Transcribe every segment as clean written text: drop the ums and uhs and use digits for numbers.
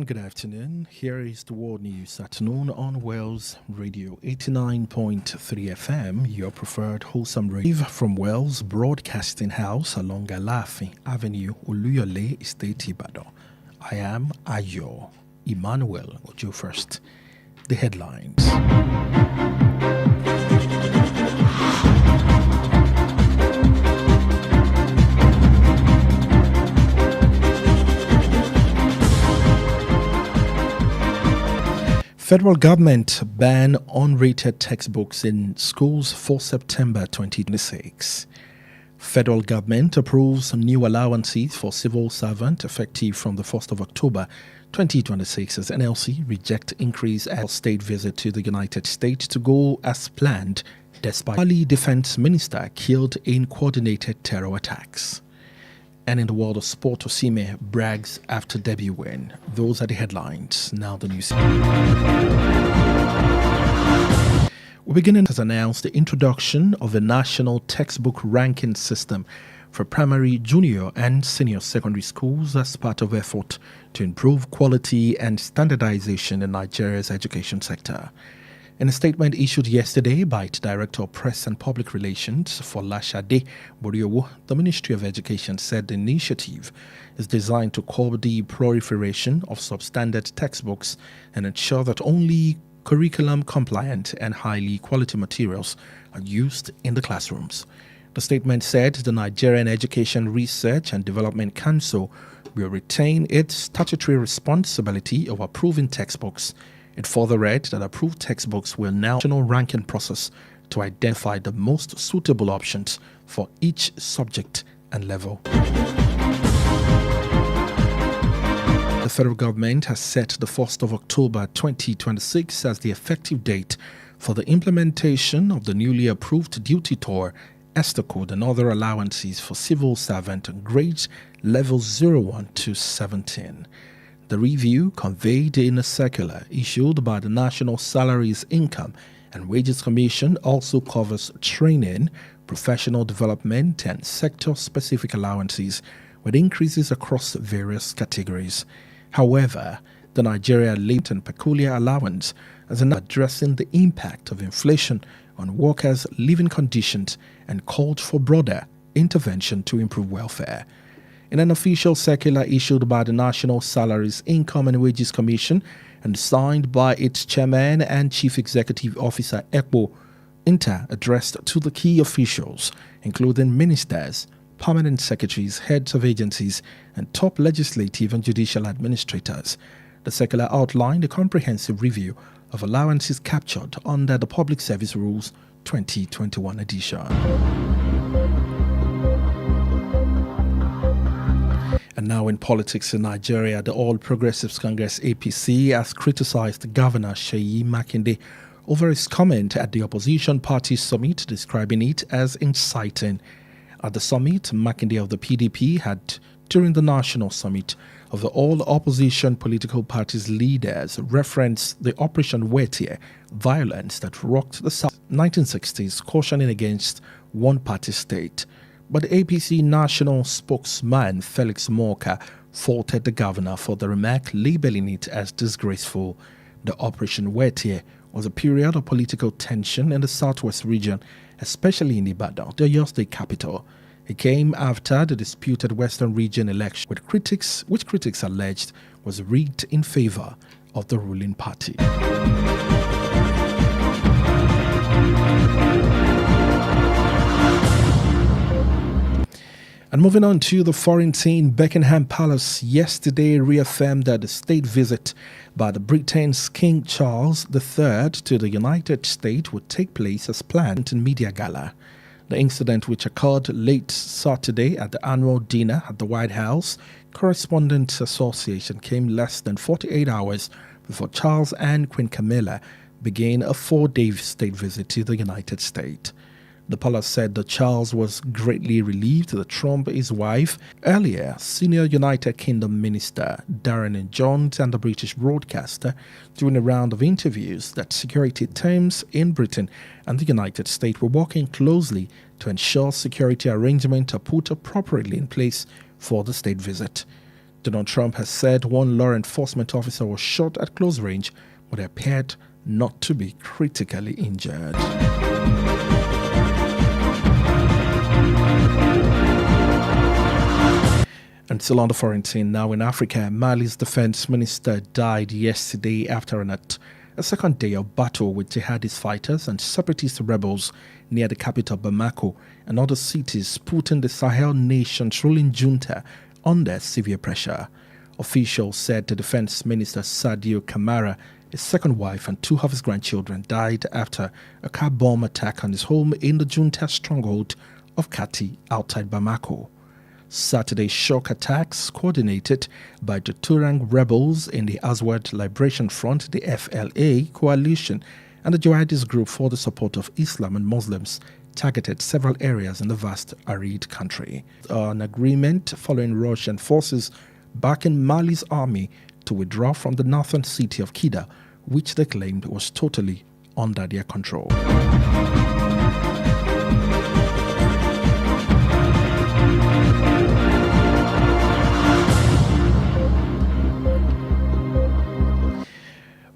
and good afternoon. Here is the world news at noon on Wales Radio 89.3 FM, your preferred wholesome radio from Wales Broadcasting House along Alaafin Avenue, Oloyede, Estate Ibadan. I am Ayo Emmanuel-Ojo. First, the headlines. Federal government ban unrated textbooks in schools for September 2026. Federal government approves new allowances for civil servants effective from the 1st of October 2026 as NLC reject increase at state visit to the United States to go as planned despite Mali defense minister killed in coordinated terror attacks. And in the world of sport, Osimhen brags after debut win. Those are the headlines. Now the news. We're beginning to announce the introduction of a national textbook ranking system for primary, junior, and senior secondary schools as part of effort to improve quality and standardization in Nigeria's education sector. In a statement issued yesterday by its Director of Press and Public Relations, Folashade Boriowo, the Ministry of Education said the initiative is designed to curb the proliferation of substandard textbooks and ensure that only curriculum-compliant and highly quality materials are used in the classrooms. The statement said the Nigerian Education Research and Development Council will retain its statutory responsibility of approving textbooks. It further read that approved textbooks will now national ranking process to identify the most suitable options for each subject and level. The federal government has set the 1st of October 2026 as the effective date for the implementation of the newly approved duty tour, ESTER code, and other allowances for civil servant grades levels 01 to 17. The review, conveyed in a circular issued by the National Salaries, Income and Wages Commission, also covers training, professional development, and sector-specific allowances with increases across various categories. However, the Nigeria Latent and Peculiar Allowance is addressing the impact of inflation on workers' living conditions and called for broader intervention to improve welfare. In an official circular issued by the National Salaries, Income and Wages Commission and signed by its chairman and chief executive officer, Ekpo Inter, addressed to the key officials, including ministers, permanent secretaries, heads of agencies, and top legislative and judicial administrators. The circular outlined a comprehensive review of allowances captured under the Public Service Rules 2021 edition. And now in politics in Nigeria, the All Progressives Congress APC has criticized Governor Seyi Makinde over his comment at the opposition party summit, describing it as inciting. At the summit, Makinde of the PDP had, during the national summit of the all opposition political parties leaders, referenced the Operation Wetie violence that rocked the South 1960s, cautioning against one-party state. But the APC national spokesman Felix Morka faulted the governor for the remark, labeling it as disgraceful. The Operation Wetie was a period of political tension in the southwest region, especially in Ibadan, the Oyo State capital. It came after the disputed Western region election, which critics alleged was rigged in favor of the ruling party. And moving on to the foreign scene, Buckingham Palace yesterday reaffirmed that the state visit by the Britain's King Charles III to the United States would take place as planned in media gala. The incident, which occurred late Saturday at the annual dinner at the White House Correspondents Association, came less than 48 hours before Charles and Queen Camilla began a 4-day state visit to the United States. The palace said that Charles was greatly relieved that Trump, his wife, earlier senior United Kingdom Minister Darren Jones, and the British broadcaster during a round of interviews that security teams in Britain and the United States were working closely to ensure security arrangements are put appropriately in place for the state visit. Donald Trump has said one law enforcement officer was shot at close range, but appeared not to be critically injured. And still on the foreign scene, now in Africa, Mali's defense minister died yesterday after a second day of battle with jihadist fighters and separatist rebels near the capital Bamako and other cities, putting the Sahel nation's ruling junta under severe pressure. Officials said the defense minister Sadio Kamara, his second wife and two of his grandchildren died after a car bomb attack on his home in the junta stronghold of Kati outside Bamako. Saturday's shock attacks, coordinated by the Tuareg rebels in the Azawad Liberation Front, the FLA coalition, and the jihadist group for the support of Islam and Muslims, targeted several areas in the vast arid country. An agreement following Russian forces backing Mali's army to withdraw from the northern city of Kida, which they claimed was totally under their control.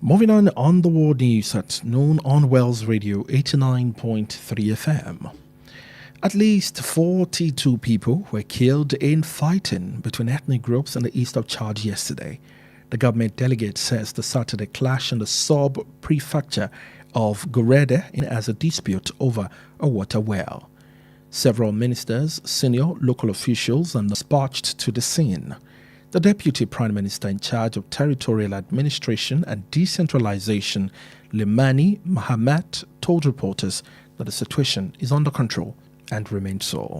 Moving on the world news at noon on Wells Radio 89.3 FM. At least 42 people were killed in fighting between ethnic groups in the east of Chad yesterday. The government delegate says the Saturday clash in the sub-prefecture of Gorede as a dispute over a water well. Several ministers, senior local officials, and dispatched to the scene. The Deputy Prime Minister in charge of Territorial Administration and Decentralization, Limani Mahamat, told reporters that the situation is under control and remains so.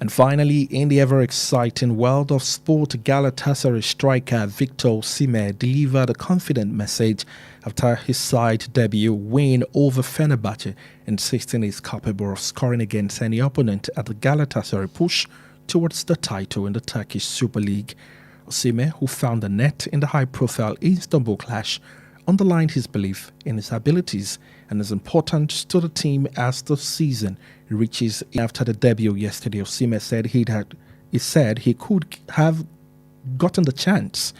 And finally, in the ever-exciting world of sport, Galatasaray striker Victor Osimhen delivered a confident message after his side debut win over Fenerbahce, insisting he's capable of scoring against any opponent at the Galatasaray push towards the title in the Turkish Super League. Osimhen, who found the net in the high-profile Istanbul clash, underlined his belief in his abilities and his importance to the team as the season reaches. After the debut yesterday, Osimhen said he could have gotten the chance.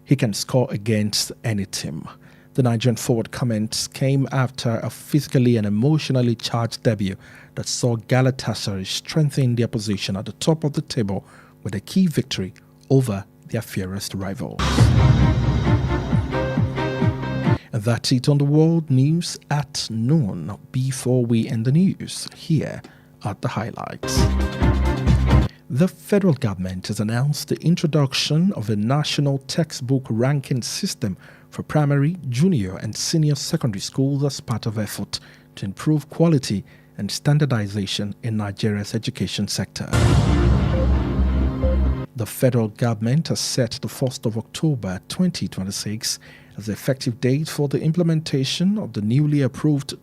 He can score against any team. The Nigerian forward comments came after a physically and emotionally charged debut that saw Galatasaray strengthen their position at the top of the table with a key victory over their fiercest rivals. And that's it on the world news at noon. Before we end the news, here are the highlights. The federal government has announced the introduction of a national textbook ranking system for primary, junior, and senior secondary schools as part of effort to improve quality and standardization in Nigeria's education sector. The federal government has set the 1st of October 2026 as the effective date for the implementation of the newly approved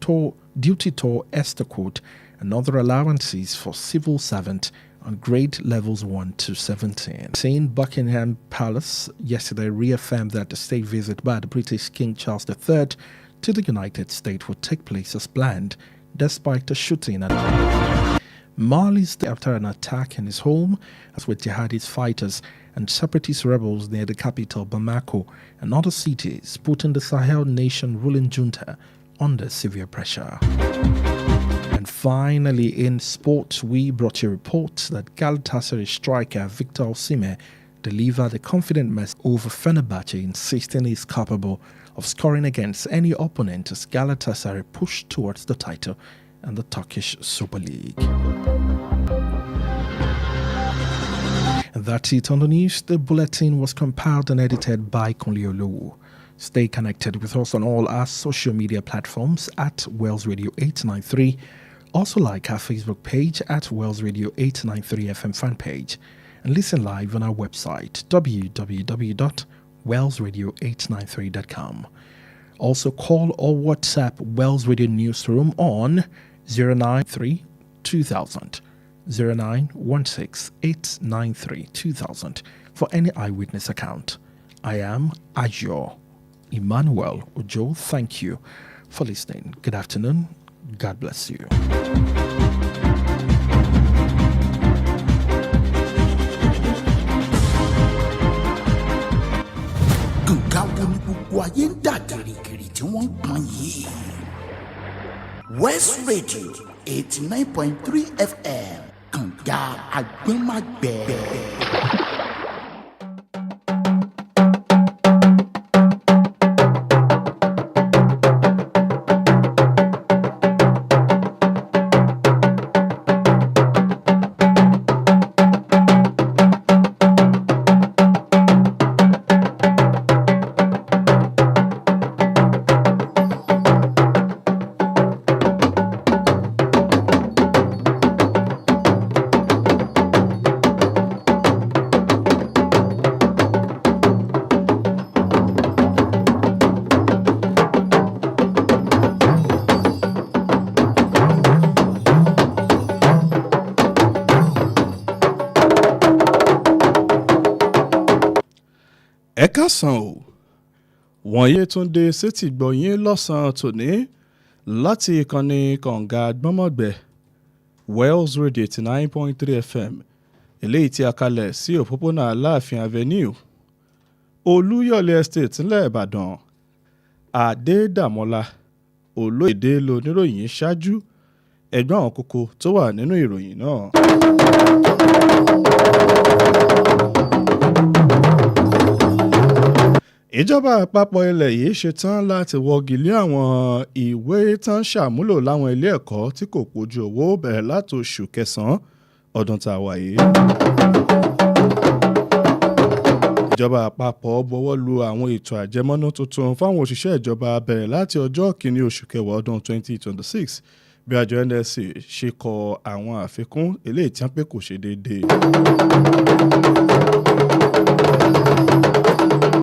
duty tour Esther Code and other allowances for civil servants on grade levels 1 to 17. Seeing Buckingham Palace yesterday reaffirmed that the state visit by the British King Charles III to the United States would take place as planned, despite the shooting at Mali's after an attack in his home, as with jihadist fighters and separatist rebels near the capital Bamako and other cities, putting the Sahel nation ruling junta under severe pressure. And finally, in sports, we brought you a report that Galatasaray striker Victor Osimhen delivered a confident message over Fenerbahce, insisting he's capable of scoring against any opponent as Galatasaray pushed towards the title and the Turkish Super League. And that's it on the news. The bulletin was compiled and edited by Emmanuel-Ojo. Stay connected with us on all our social media platforms at Wells Radio 893. Also like our Facebook page at Wells Radio 893 FM fan page. And listen live on our website www.wellsradio893.com. Also call or WhatsApp Wells Radio Newsroom on 093 2000 0916 893 2000 for any eyewitness account. I am Emmanuel-Ojo. Thank you for listening. Good afternoon. God bless you. ayé ń dà gìrìgìrì tí wọ́n ń pọn yìí. West Radio 89.3 FM kànga àgbẹ̀màgbẹ̀. Ẹ káàsán o, wọ̀nyí tún dé sétí gbọ̀yìn lọ́sàn-án tòní láti ìkànnì kànga gbọ́mọ̀gbẹ́ Wells Radio 89.3 FM eléyìí tí a kalẹ̀ sí òpópónà Aláàfin Avenue Olúyọ̀lé Estate ńlẹ̀ Ìbàdàn. Adedamola Oloyede lóníròyìn ṣáájú ẹgbẹ́ àwọn kókó tó wà nínú ìròyìn náà. Ìjọba àpapọ̀ ilẹ̀ yìí ṣetán láti wọ́gi lé àwọn ìwé tán ṣàmúlò láwọn ilé ẹ̀kọ́ tí kò pójú owó bẹ̀rẹ̀ láti oṣù kẹsàn-án ọdún tá a wà yìí. Ìjọba àpapọ̀ bọwọ́ lu àwọn ètò àjẹmọ́nú tuntun fáwọn òṣìṣẹ́ ìjọba bẹ̀rẹ̀ láti ọjọ́ kìíní oṣù kẹwàá ọdún 2026 bí àjọ NSC ṣe kọ àwọn àfikún eléyìí tí wọ́n pé kò ṣe déédéé.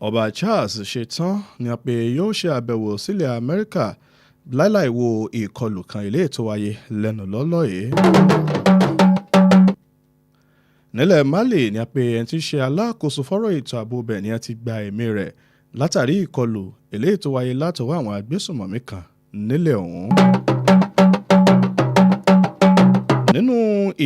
Ọba Charles ṣetán ní pé yóò ṣe àbẹ̀wò sílẹ̀ Amẹ́ríkà láìláì wo ìkọlù kan ilé ètò wáyé lẹ́nu lọ́lọ́ yìí. Nílẹ̀ Mali ní pé ẹni tí ṣe alákòóso fọ́rọ̀ ètò ààbò bẹ̀ ni a ti gba ẹ̀mí rẹ̀ látàrí ìkọlù ilé ètò wáyé látọwọ́ àwọn agbésùnmọ̀mí kan nílẹ̀ ọ̀hún. Nínú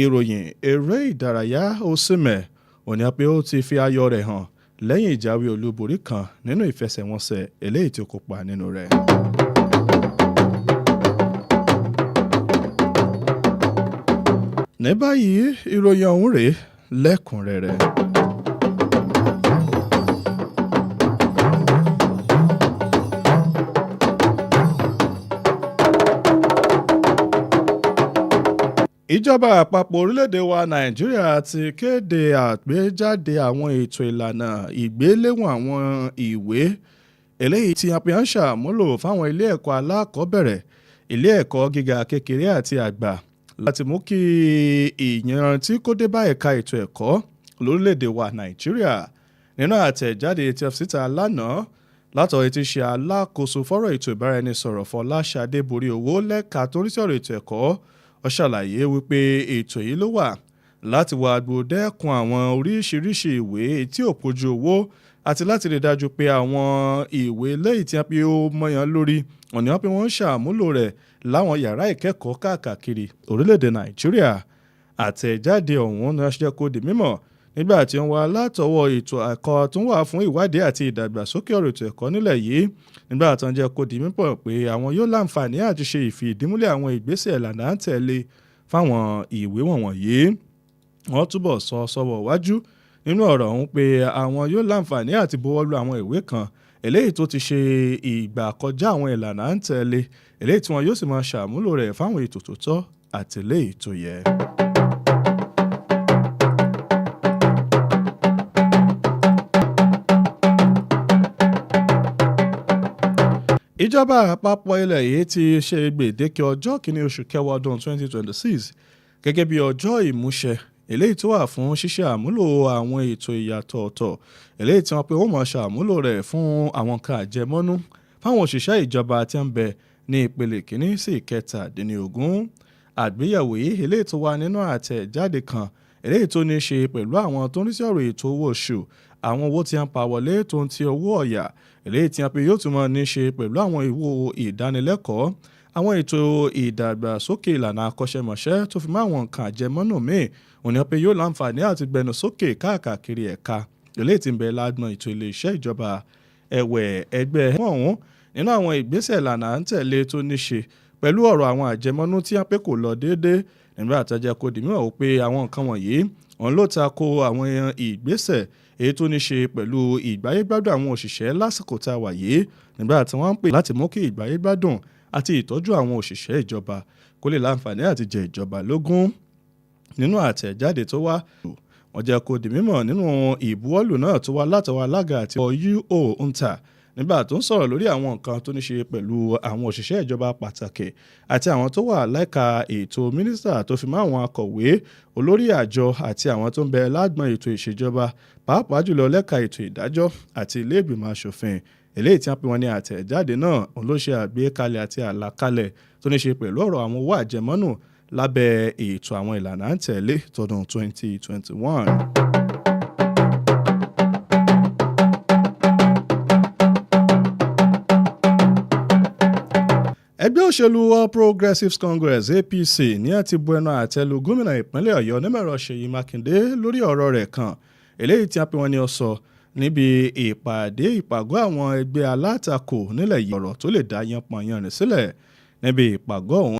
ìròyìn eré ìdárayá Osimhen òní pé ó ti fi ayọ̀ rẹ̀ hàn lẹ́yìn ìjáwé olúborí kan nínú ìfẹsẹ̀wọnsẹ̀ eléyìí tí ó kópa nínú rẹ̀. Ní báyìí ìròyìn ọ̀hún rèé lẹ́kùnrẹ́rẹ́. Ìjọba àpapọ̀ orílẹ̀-èdè wa Nàìjíríà ti kéde àgbéjáde àwọn ètò ìlànà ìgbéléwọ̀n àwọn ìwé eléyìí tí a fi ń ṣàmúlò fáwọn ilé ẹ̀kọ́ alákọ̀ọ́bẹ̀rẹ̀, ilé ẹ̀kọ́ gíga kékeré àti àgbà láti mú kí ìyanrantí kó dé bá ẹ̀ka ètò ẹ̀kọ́ lórílẹ̀-èdè wa Nàìjíríà. Nínú àtẹ̀jáde tí a fi síta lánàá látọ̀rọ̀ ti ṣe alákòóso fọ́rọ̀ ètò ìbáraẹnisọ̀rọ̀ Fọláṣadé borí owó lẹ́ka tó ń rí sí ọ̀rọ̀ ètò ẹ̀kọ́. Ó ṣàlàyé wípé ètò yìí ló wà láti wá gbòdẹ́kun àwọn oríṣiríṣi ìwé tí ò pójú owó àti láti rí dájú pé àwọn ìwé lẹ́yìn tí wọ́n fi ó mọ́yán lórí ọ̀nà wọn pé wọ́n ń ṣàmúlò rẹ̀ láwọn yàrá ìkẹ́kọ̀ọ́ káàkiri orílẹ̀-èdè Nàìjíríà. Àtẹ̀jáde ọ̀hún ni wọ́n ṣe kó di mímọ̀ nígbà tí wọ́n wá látọwọ́ ètò ẹ̀kọ́ tó wà fún ìwádìí àti ìdàgbàsókè ọ̀rọ̀ ètò ẹ̀kọ́ nílẹ̀ yìí nígbà tó ń jẹ́ kó di mímọ̀ pé àwọn yóò láǹfààní àti ṣe ìfìdímúlẹ̀ àwọn ìgbésẹ̀ ìlànà à ń tẹ̀lé fáwọn ìwé wọ̀nyí. Wọ́n túbọ̀ sọ sọ́wọ́ wájú nínú ọ̀rọ̀ ọ̀hún pé àwọn yóò láǹfààní àti buwọ́lù àwọn ìwé kan eléyìí tó ti ṣe ìgbà kọjá àwọn ìlànà à ń tẹ̀lé eléyìí tí wọn yóò sì máa ṣàmúlò rẹ̀ fáwọn ètò tó tọ́ àti eléyìí tó yẹ. Ìjọba àpapọ̀ ilẹ̀ yìí ti ṣe gbèdéke ọjọ́ kìíní oṣù kẹwàá ọdún 2026 gẹ́gẹ́ bí ọjọ́ ìmúṣẹ eléyìí tó wà fún ṣíṣe àmúlò àwọn ètò ìyàtọ̀ ọ̀tọ̀ eléyìí tí wọ́n pe wọ́n máa ṣàmúlò rẹ̀ fún àwọn nǹkan àjẹmọ́nú fáwọn òṣìṣẹ́ ìjọba tí ń bẹ ní ìpele kìíní sí ìkẹtàdínlógún. Àgbéyẹ̀wò yìí eléyìí tó wà nínú àtẹ̀jáde kan eléyìí tó ní ṣe pẹ̀lú àwọn tó ń rí sí ọ̀rọ̀ ètò owó oṣù, àwọn owó tí ń pa wọlé tó ń ti owó ọ̀yà eléyìí tí a pè yóò tún máa ní ṣe pẹ̀lú àwọn ìwò ìdánilẹ́kọ̀ọ́, àwọn ètò ìdàgbàsókè ìlànà akọ́ṣẹ́mọṣẹ́ tó fi mọ́ àwọn nǹkan àjẹmọ́nú míì òní pé yóò láǹfààní àti gbẹnu sókè káàkiri ẹ̀ka eléyìí tí ń bẹ lágbọn ètò ilé iṣẹ́ ìjọba ẹ̀wẹ̀ ẹgbẹ́ ọ̀hún nínú àwọn ìgbésẹ̀ ìlànà à ń tẹ̀lé tó ní ṣe pẹ̀lú ọ̀rọ̀ àwọn àjẹmọ́nú tí wọ́n pé kò lọ déédéé nígbà tó jẹ́ kó di mímọ̀ pé àwọn nǹkan wọ̀nyí òun ló ta ko àwọn ìgbésẹ̀ èyí tó ní ṣe pẹ̀lú ìgbáyégbádùn àwọn òṣìṣẹ́ lásìkò tá a wà yìí nígbà tí wọ́n ń pè láti mú kí ìgbáyégbádùn àti ìtọ́jú àwọn òṣìṣẹ́ ìjọba kó lè láǹfààní àti jẹ ìjọba lógún. Nínú àtẹ̀jáde tó wá wọ́n jẹ́ kó di mímọ̀ nínú ìbuwọ́lù náà tó wá látọwọ́ alága àti UO Nta nígbà tó ń sọ̀rọ̀ lórí àwọn nǹkan tó ní ṣe pẹ̀lú àwọn òṣìṣẹ́ ìjọba pàtàkì àti àwọn tó wà lẹ́ka ètò mínísítà tó fi mọ́ àwọn akọ̀wé olórí àjọ àti àwọn tó ń bẹ lágbọ̀n ètò ìṣèjọba pàápàá jùlọ lẹ́ka ètò ìdájọ́ àti ilé ìgbìmọ̀ aṣòfin eléyìí tí wọ́n pè wọ́n ní àtẹ̀jáde náà òun ló ṣe àgbékalẹ̀ àti àlàkalẹ̀ tó ní ṣe pẹ̀lú ọ̀rọ̀ àwọn owó àjẹmọ́nù lábẹ́ ètò àwọn ìlànà à ń tẹ̀lé tọdún 2021. Ẹgbẹ́ òṣèlú All Progressives Congress APC ní àti bu ẹnu àtẹ́lu gómìnà ìpínlẹ̀ Ọ̀yọ́ Onímọ̀ẹ̀rọ Ṣèyí Mákindé lórí ọ̀rọ̀ rẹ̀ kan eléyìí tí a pè wọ́n ní ó sọ níbi ìpàgọ́ àwọn ẹgbẹ́ alátakò nílẹ̀ yìí ọ̀rọ̀ tó lè dá yanpanyanrin sílẹ̀ níbi ìpàgọ́ ọ̀hún.